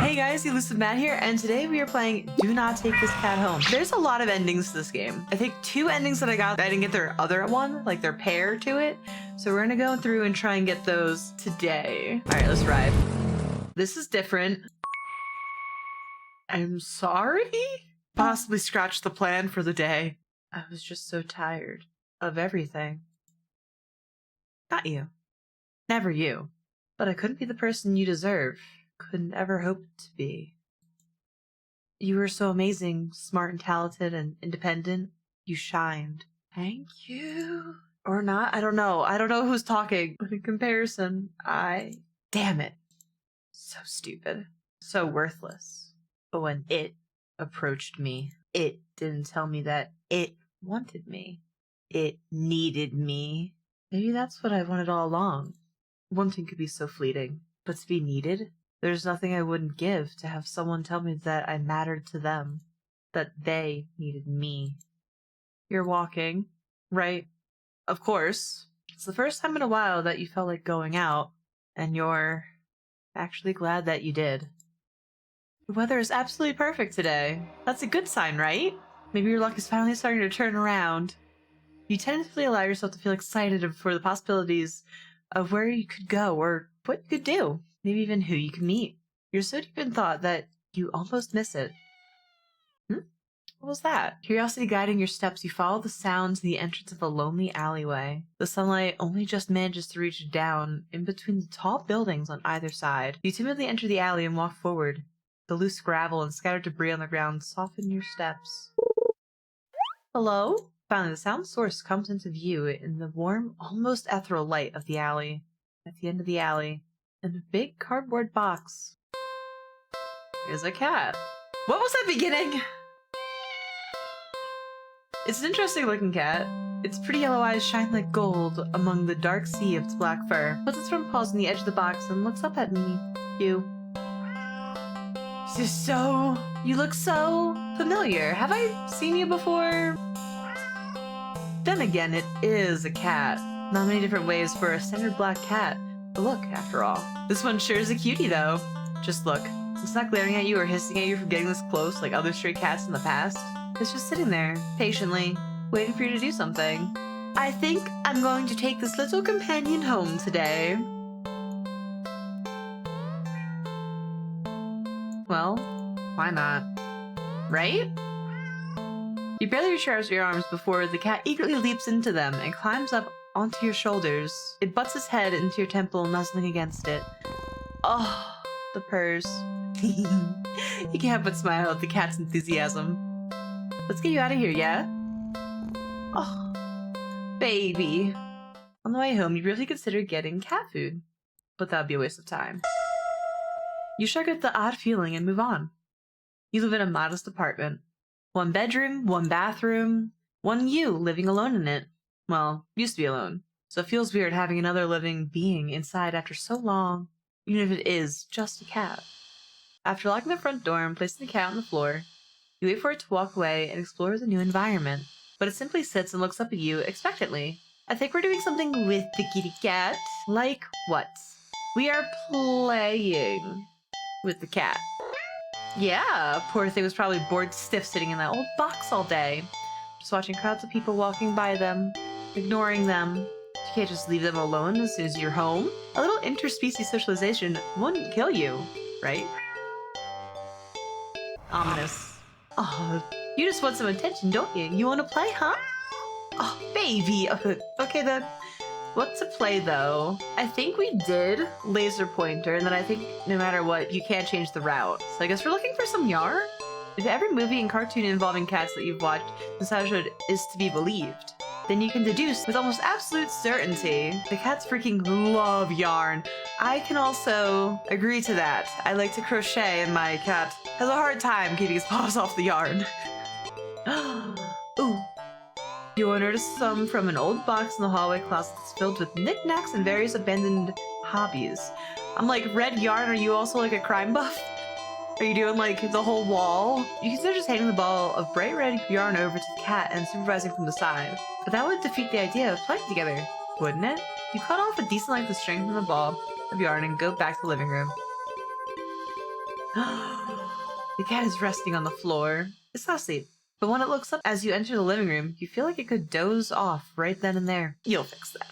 Hey guys, TheElusiveMad here, and today we are playing Do Not Take This Cat Home. There's a lot of endings to this game. I think 2 endings that I got, I didn't get their other one, like their pair to it. So we're gonna go through and try and get those today. All right, let's ride. This is different. I'm sorry? Possibly scratched the plan for the day. I was just so tired of everything. Not you. Never you. But I couldn't be the person you deserve. Couldn't ever hope to be. You were so amazing, smart and talented and independent. You shined. Thank you. Or not, I don't know. I don't know who's talking. But in comparison, damn it. So stupid. So worthless. But when it approached me, it didn't tell me that it wanted me. It needed me. Maybe that's what I wanted all along. Wanting could be so fleeting. But to be needed? There's nothing I wouldn't give to have someone tell me that I mattered to them, that they needed me. You're walking, right? Of course. It's the first time in a while that you felt like going out, and you're actually glad that you did. The weather is absolutely perfect today. That's a good sign, right? Maybe your luck is finally starting to turn around. You tentatively allow yourself to feel excited for the possibilities of where you could go or what you could do. Maybe even who you can meet. You're so deep in thought that you almost miss it. What was that? Curiosity guiding your steps, you follow the sounds in the entrance of a lonely alleyway. The sunlight only just manages to reach down in between the tall buildings on either side. You timidly enter the alley and walk forward. The loose gravel and scattered debris on the ground soften your steps. Hello? Finally, the sound source comes into view in the warm, almost ethereal light of the alley. At the end of the alley, in a big cardboard box, is a cat. What was that beginning? It's an interesting looking cat. Its pretty yellow eyes shine like gold among the dark sea of its black fur. Puts its front paws on the edge of the box and looks up at me. You look so familiar. Have I seen you before? Then again, it is a cat. Not many different ways for a standard black cat to look, after all. This one sure is a cutie, though. Just look. It's not glaring at you or hissing at you for getting this close like other stray cats in the past. It's just sitting there, patiently, waiting for you to do something. I think I'm going to take this little companion home today. Well, why not? Right? You barely reach out your arms before the cat eagerly leaps into them and climbs up onto your shoulders. It butts its head into your temple, nuzzling against it. Oh, the purrs. You can't help but smile at the cat's enthusiasm. Let's get you out of here, yeah? Oh, baby. On the way home, you really consider getting cat food, but that would be a waste of time. You shrug at the odd feeling and move on. You live in a modest apartment. 1 bedroom, 1 bathroom, 1 you living alone in it. Well, used to be alone, so it feels weird having another living being inside after so long, even if it is just a cat. After locking the front door and placing the cat on the floor, you wait for it to walk away and explore the new environment, but it simply sits and looks up at you expectantly. I think we're doing something with the kitty cat. Like what? We are playing with the cat. Yeah, poor thing was probably bored stiff sitting in that old box all day, just watching crowds of people walking by them, ignoring them. You can't just leave them alone as soon as you're home. A little interspecies socialization wouldn't kill you, right? Ominous. Oh, you just want some attention, don't you? You want to play, huh? Oh, baby. Okay then. What to play, though? I think we did laser pointer, and then I think no matter what, you can't change the route. So I guess we're looking for some yarn? If every movie and cartoon involving cats that you've watched since childhood is to be believed, then you can deduce with almost absolute certainty the cats freaking love yarn. I can also agree to that. I like to crochet, and my cat has a hard time keeping his paws off the yarn. Ooh. You will notice some from an old box in the hallway closet that's filled with knickknacks and various abandoned hobbies. I'm like, red yarn, are you also like a crime buff? Are you doing like the whole wall? You consider just handing the ball of bright red yarn over to the cat and supervising from the side. But that would defeat the idea of playing together, wouldn't it? You cut off a decent length of string from the ball of yarn and go back to the living room. The cat is resting on the floor. It's not asleep, but when it looks up as you enter the living room, you feel like it could doze off right then and there. You'll fix that.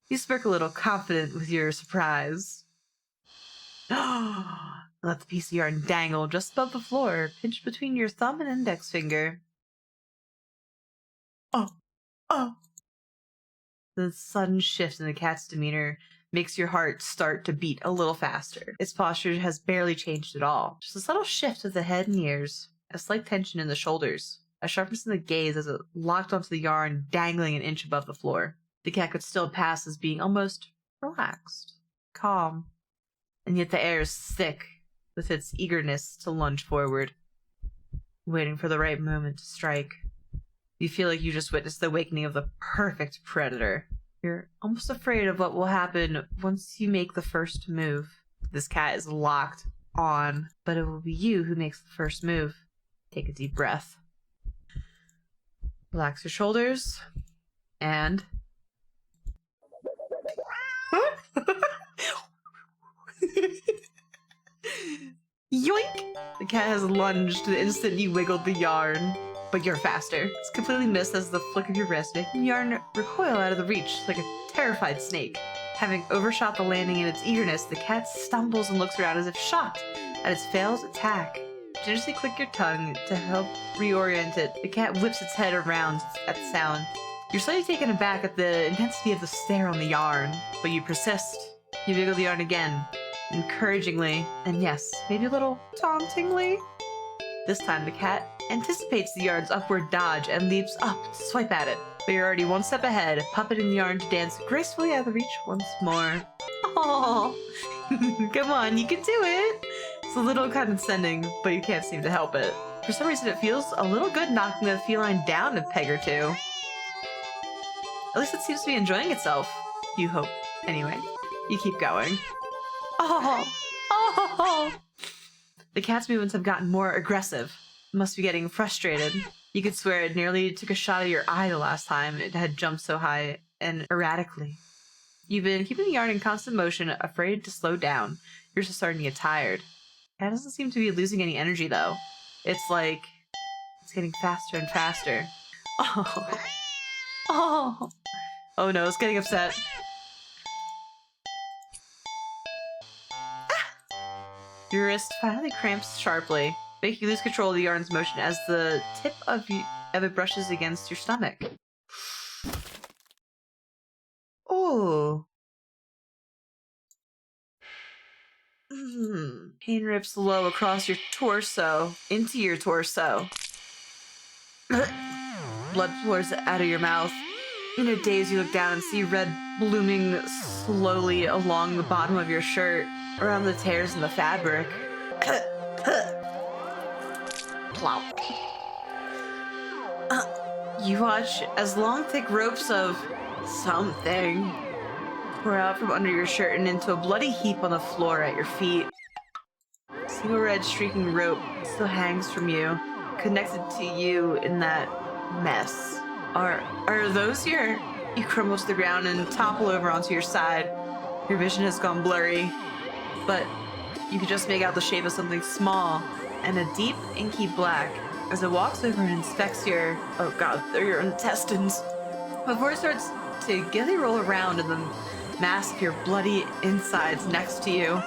You smirk a little, confident with your surprise. Let the piece of yarn dangle just above the floor, pinched between your thumb and index finger. Oh. The sudden shift in the cat's demeanor makes your heart start to beat a little faster. Its posture has barely changed at all. Just a subtle shift of the head and ears, a slight tension in the shoulders, a sharpness in the gaze as it locked onto the yarn dangling an inch above the floor. The cat could still pass as being almost relaxed, calm, and yet the air is thick with its eagerness to lunge forward, waiting for the right moment to strike. You feel like you just witnessed the awakening of the perfect predator. You're almost afraid of what will happen once you make the first move. This cat is locked on, but it will be you who makes the first move. Take a deep breath. Relax your shoulders, and... Yoink! The cat has lunged the instant you wiggled the yarn. But you're faster. It's completely missed as the flick of your wrist, making the yarn recoil out of the reach like a terrified snake. Having overshot the landing in its eagerness, the cat stumbles and looks around as if shocked at its failed attack. Generously click your tongue to help reorient it. The cat whips its head around at the sound. You're slightly taken aback at the intensity of the stare on the yarn, but you persist. You wiggle the yarn again, encouragingly, and yes, maybe a little tauntingly. This time the cat anticipates the yarn's upward dodge and leaps up to swipe at it. But you're already one step ahead, puppeting the yarn to dance gracefully out of the reach once more. Oh, come on, you can do it! It's a little condescending, but you can't seem to help it. For some reason, it feels a little good knocking the feline down a peg or two. At least it seems to be enjoying itself. You hope. Anyway, you keep going. Oh! The cat's movements have gotten more aggressive. It must be getting frustrated. You could swear it nearly took a shot at your eye the last time it had jumped so high and erratically. You've been keeping the yarn in constant motion, afraid to slow down. You're just starting to get tired. The cat doesn't seem to be losing any energy, though. It's like... it's getting faster and faster. Oh no, it's getting upset. Your wrist finally cramps sharply, making you lose control of the yarn's motion as the tip of it brushes against your stomach. Oh. Pain rips low across your torso, into your torso. Blood pours out of your mouth. In a daze, you look down and see red blooming slowly along the bottom of your shirt, around the tears in the fabric. Plop. You watch as long, thick ropes of something pour out from under your shirt and into a bloody heap on the floor at your feet. A single red streaking rope still hangs from you, connected to you in that mess. Are those your... You crumble to the ground and topple over onto your side. Your vision has gone blurry, but you can just make out the shape of something small and a deep, inky black as it walks over and inspects your... oh god, they're your intestines. Before it starts to gently roll around in the mass of your bloody insides next to you.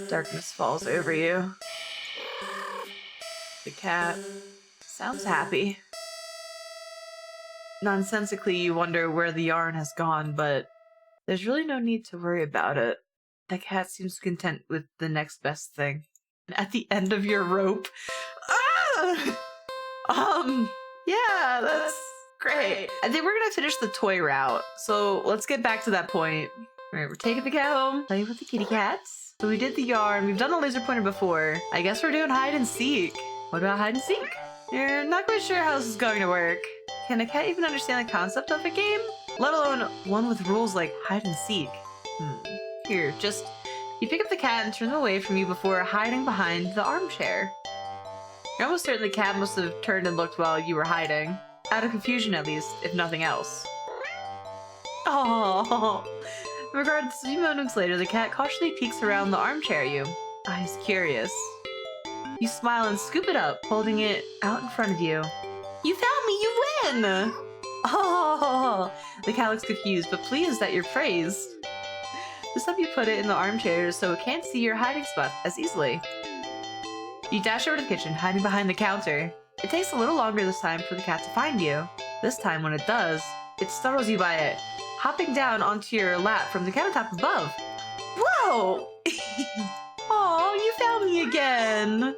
Darkness falls over you. The cat sounds happy. Nonsensically, you wonder where the yarn has gone, but there's really no need to worry about it. The cat seems content with the next best thing. At the end of your rope. Yeah, that's great. I think we're gonna finish the toy route, so let's get back to that point. Alright, we're taking the cat home, playing with the kitty cats. So we did the yarn, we've done the laser pointer before. I guess we're doing hide and seek. What about hide and seek? You're not quite sure how this is going to work. Can a cat even understand the concept of a game? Let alone one with rules like hide and seek. Here, just... you pick up the cat and turn them away from you before hiding behind the armchair. You're almost certain the cat must have turned and looked while you were hiding. Out of confusion, at least, if nothing else. Oh, Regardless, a few moments later, the cat cautiously peeks around the armchair you. Eyes curious. You smile and scoop it up, holding it out in front of you. You found me! You win! Oh! The cat looks confused, but pleased at your praise. This time you put it in the armchair so it can't see your hiding spot as easily. You dash over to the kitchen, hiding behind the counter. It takes a little longer this time for the cat to find you. This time, when it does, it startles you by it hopping down onto your lap from the countertop above. Whoa! Aw, you found me again!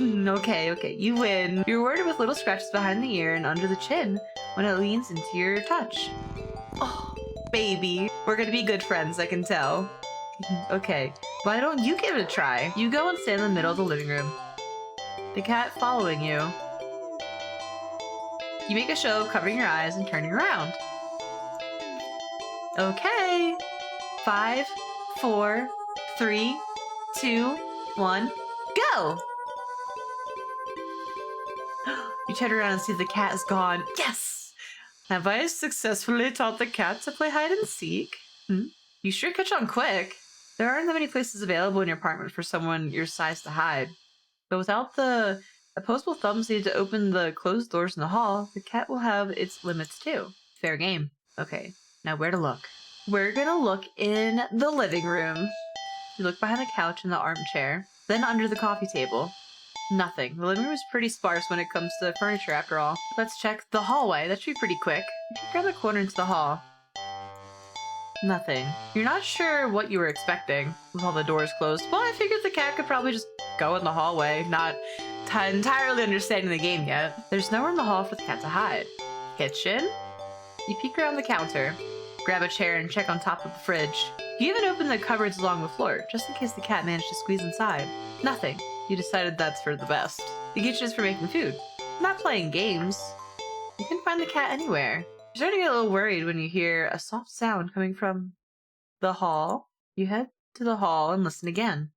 Okay, you win. You're rewarded with little scratches behind the ear and under the chin when it leans into your touch. Oh, baby. We're gonna be good friends, I can tell. Okay, why don't you give it a try? You go and stand in the middle of the living room. The cat following you. You make a show of covering your eyes and turning around. Okay. 5, 4, 3, 2, 1, go! You turn around and see the cat is gone. Yes! Have I successfully taught the cat to play hide and seek? You sure catch on quick. There aren't that many places available in your apartment for someone your size to hide. But without the opposable thumbs needed to open the closed doors in the hall, the cat will have its limits too. Fair game. Okay, now where to look? We're gonna look in the living room. You look behind the couch and the armchair, then under the coffee table. Nothing. The living room is pretty sparse when it comes to furniture after all. Let's check the hallway. That should be pretty quick. You peek around the corner into the hall. Nothing. You're not sure what you were expecting with all the doors closed. Well, I figured the cat could probably just go in the hallway, not entirely understanding the game yet. There's nowhere in the hall for the cat to hide. Kitchen? You peek around the counter, grab a chair and check on top of the fridge. You even open the cupboards along the floor, just in case the cat managed to squeeze inside. Nothing. You decided that's for the best. The kitchen is for making food, not playing games. You can find the cat anywhere. You're starting to get a little worried when you hear a soft sound coming from the hall. You head to the hall and listen again.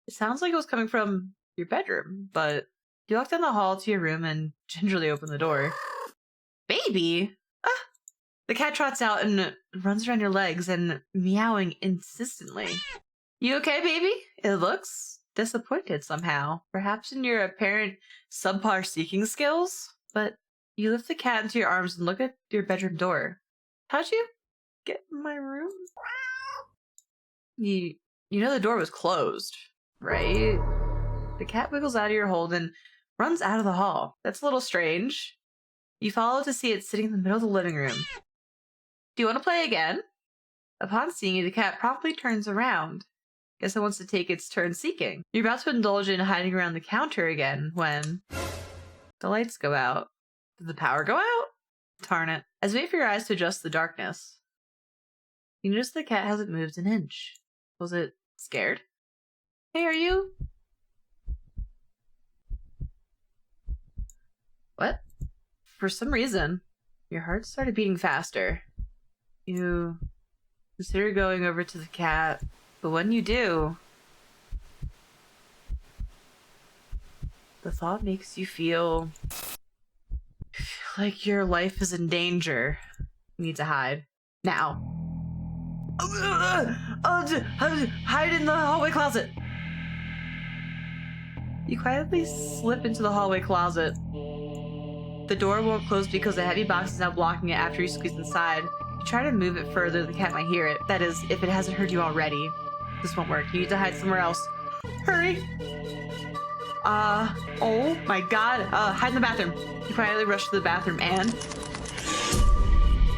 It sounds like it was coming from your bedroom, but you walk down the hall to your room and gingerly open the door. Baby! Ah! The cat trots out and runs around your legs and meowing insistently. You okay, baby? It looks disappointed somehow. Perhaps in your apparent subpar seeking skills? But you lift the cat into your arms and look at your bedroom door. How'd you get in my room? You know the door was closed, right? The cat wiggles out of your hold and runs out of the hall. That's a little strange. You follow to see it sitting in the middle of the living room. Do you want to play again? Upon seeing you, the cat promptly turns around. Guess it wants to take its turn seeking. You're about to indulge in hiding around the counter again when the lights go out. Did the power go out? Darn it. As you wait for your eyes to adjust to the darkness, you notice the cat hasn't moved an inch. Was it scared? Hey, are you? What? For some reason, your heart started beating faster. You consider going over to the cat, but when you do, the thought makes you feel like your life is in danger. You need to hide. Now. Hide in the hallway closet. You quietly slip into the hallway closet. The door won't close because a heavy box is now blocking it after you squeeze inside. You try to move it further, the cat might hear it. That is, if it hasn't heard you already. This won't work. You need to hide somewhere else. Hurry! Oh my god. Hide in the bathroom. You quietly rush to the bathroom and...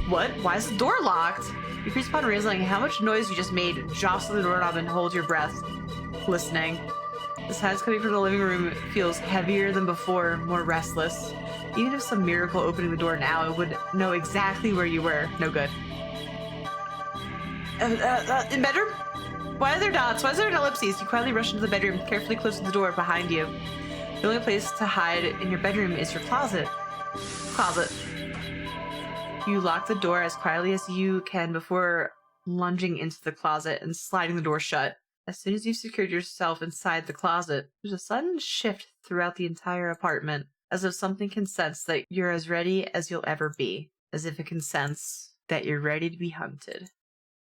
What? Why is the door locked? You freeze upon realizing how much noise you just made. Jostle the doorknob and hold your breath, listening. The sounds coming from the living room feels heavier than before, more restless. Even if some miracle opening the door now, it would know exactly where you were. No good. In bedroom? Why are there dots? Why is there an ellipses? You quietly rush into the bedroom, carefully closing the door behind you. The only place to hide in your bedroom is your closet. You lock the door as quietly as you can before lunging into the closet and sliding the door shut. As soon as you've secured yourself inside the closet, there's a sudden shift throughout the entire apartment, as if something can sense that you're as ready as you'll ever be. As if it can sense that you're ready to be hunted.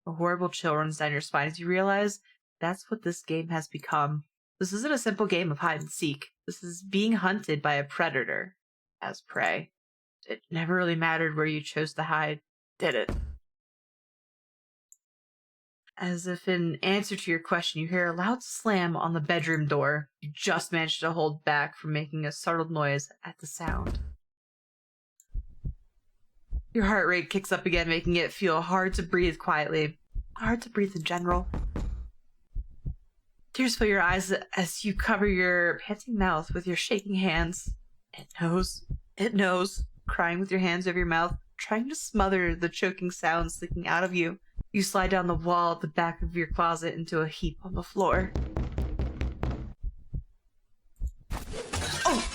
A horrible chill runs down your spine as you realize that's what this game has become. This isn't a simple game of hide and seek. This is being hunted by a predator as prey. It never really mattered where you chose to hide, did it? As if in answer to your question, you hear a loud slam on the bedroom door. You just managed to hold back from making a startled noise at the sound. Your heart rate kicks up again, making it feel hard to breathe quietly. Hard to breathe in general. Tears fill your eyes as you cover your panting mouth with your shaking hands. It knows, crying with your hands over your mouth, trying to smother the choking sounds leaking out of you. You slide down the wall at the back of your closet into a heap on the floor. Oh!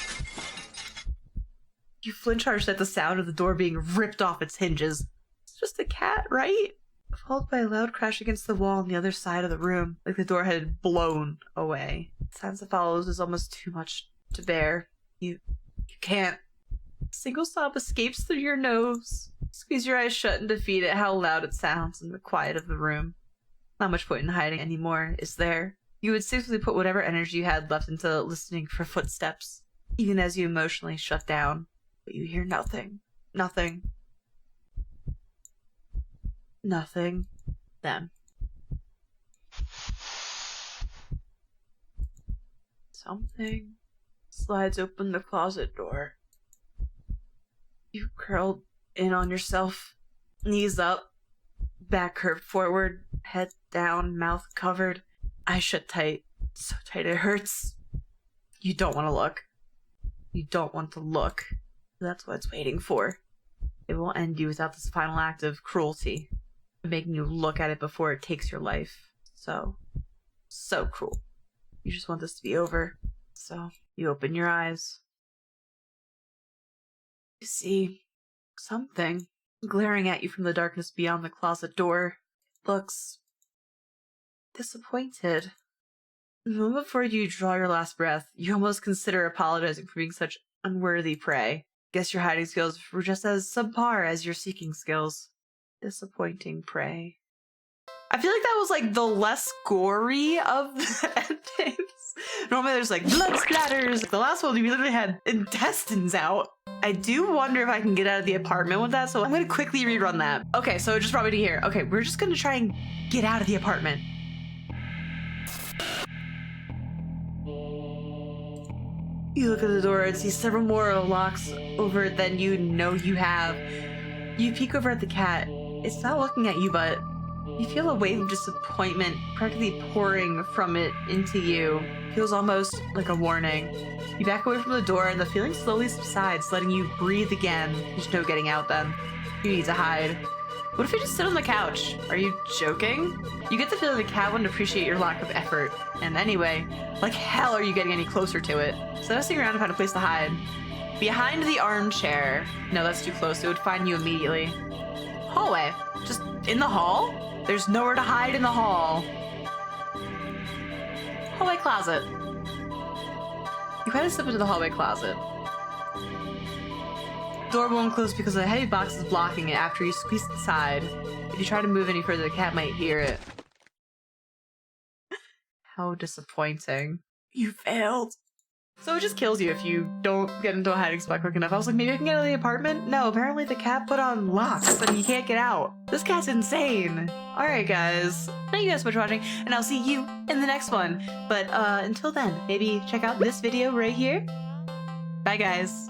You flinch harsh at the sound of the door being ripped off its hinges. It's just a cat, right? Followed by a loud crash against the wall on the other side of the room, like the door had blown away. The silence that follows is almost too much to bear. You can't. A single sob escapes through your nose. Squeeze your eyes shut in defeat at how loud it sounds in the quiet of the room. Not much point in hiding anymore, is there? You would safely put whatever energy you had left into listening for footsteps, even as you emotionally shut down. But you hear nothing. Nothing. Nothing. Them. Something slides open the closet door. You curled in on yourself, knees up, back curved forward, head down, mouth covered, eyes shut tight, so tight it hurts. You don't want to look. You don't want to look. That's what it's waiting for. It will end you without this final act of cruelty, making you look at it before it takes your life. So cruel. You just want this to be over. So you open your eyes. You see something glaring at you from the darkness beyond the closet door. It looks disappointed. The moment before you draw your last breath, you almost consider apologizing for being such unworthy prey. Guess your hiding skills were just as subpar as your seeking skills. Disappointing prey. I feel like that was like the less gory of the endings. Normally there's like blood splatters. The last one, you literally had intestines out. I do wonder if I can get out of the apartment with that, so I'm gonna quickly rerun that. Okay, so it just brought me to here. Okay, we're just gonna try and get out of the apartment. You look at the door and see several more locks over it than you know you have. You peek over at the cat. It's not looking at you, but you feel a wave of disappointment practically pouring from it into you. Feels almost like a warning. You back away from the door and the feeling slowly subsides, letting you breathe again. There's no getting out then. You need to hide. What if you just sit on the couch? Are you joking? You get the feeling the cat wouldn't appreciate your lack of effort. And anyway, like hell are you getting any closer to it? So messing around to find a place to hide. Behind the armchair. No, that's too close. It would find you immediately. Hallway. Just in the hall? There's nowhere to hide in the hall. Hallway closet. You kind of slip into the hallway closet. Door won't close because a heavy box is blocking it after you squeeze inside. If you try to move any further, the cat might hear it. How disappointing. You failed. So it just kills you if you don't get into a hiding spot quick enough. I was like, maybe I can get out of the apartment? No, apparently the cat put on locks and you can't get out. This cat's insane. Alright guys, thank you guys so much for watching, and I'll see you in the next one. But until then, maybe check out this video right here. Bye guys.